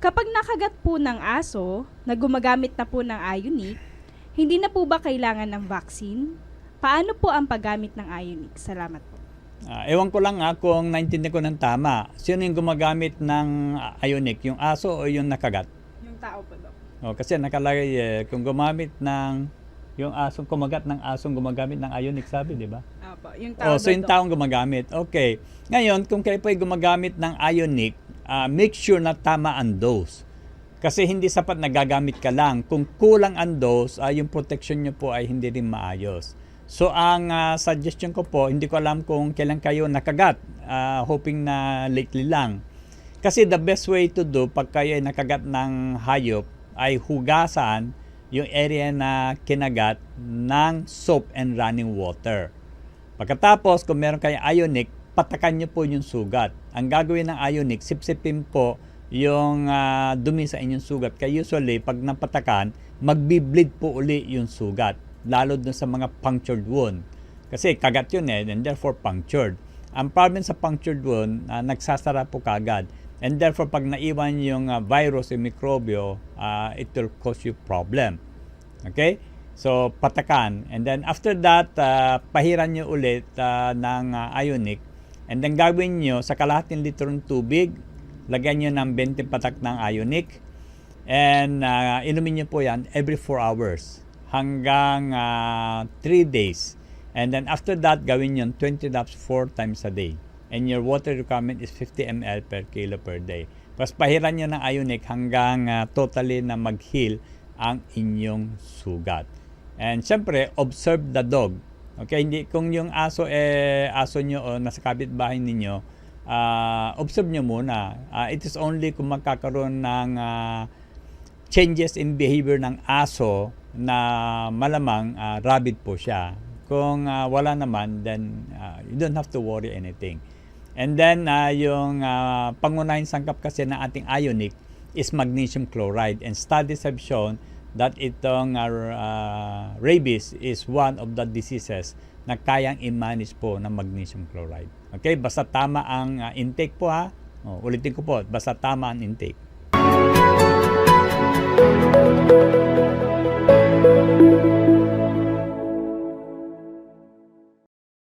Kapag nakagat po ng aso na gumagamit na po ng Ionic, hindi na po ba kailangan ng vaccine? Paano po ang paggamit ng Ionic? Salamat po. Ewan ko lang kung naintindihan ko ng tama. Sino yung gumagamit ng Ionic? Yung aso o yung nakagat? Yung tao po, Dok. Kasi nakalagay kung gumamit ng yung asong kumagat ng asong gumagamit ng Ionic, sabi, di ba? Opo, yung tao So yung taong gumagamit. Okay. Ngayon, kung kayo po ay gumagamit ng Ionic, make sure na tama ang dose. Kasi hindi sapat na gagamit ka lang. Kung kulang ang dose, yung protection nyo po ay hindi rin maayos. So ang suggestion ko po, hindi ko alam kung kailan kayo nakagat. Hoping na lately lang. Kasi the best way to do pag kayo ay nakagat ng hayop ay hugasan yung area na kinagat ng soap and running water. Pagkatapos, kung meron kayong Ionic, patakan nyo po yung sugat. Ang gagawin ng Ionic, sipsipin po yung dumi sa inyong sugat. Kaya usually, pag napatakan, magbi-bleed po uli yung sugat. Lalo dun sa mga punctured wound. Kasi kagat yun and therefore punctured. Ang problem sa punctured wound, nagsasara po kagad. And therefore, pag naiwan yung virus o mikrobyo, it will cause you problem. Okay? So, patakan. And then, after that, pahiran nyo ulit ng Ionic. And then, gagawin nyo sa kalahating litro ng tubig, lagyan nyo ng 20 patak ng Ionic. And inumin nyo po yan every 4 hours hanggang 3 days. And then, after that, gawin nyo 20 drops 4 times a day. And your water requirement is 50 ml per kilo per day. Tapos pahiran nyo ng Ionic hanggang totally na mag-heal ang inyong sugat. And syempre, observe the dog. Okay, hindi kung yung aso aso nyo o nasa kapitbahay ninyo, observe nyo muna. It is only kung magkakaroon ng changes in behavior ng aso na malamang rabid po siya. Kung wala naman, then you don't have to worry anything. And then, yung pangunahing sangkap kasi ng ating Ionic is magnesium chloride. And studies have shown that itong rabies is one of the diseases na kayang i-manage po ng magnesium chloride. Okay? Basta tama ang intake po ulitin ko po, basta tama ang intake.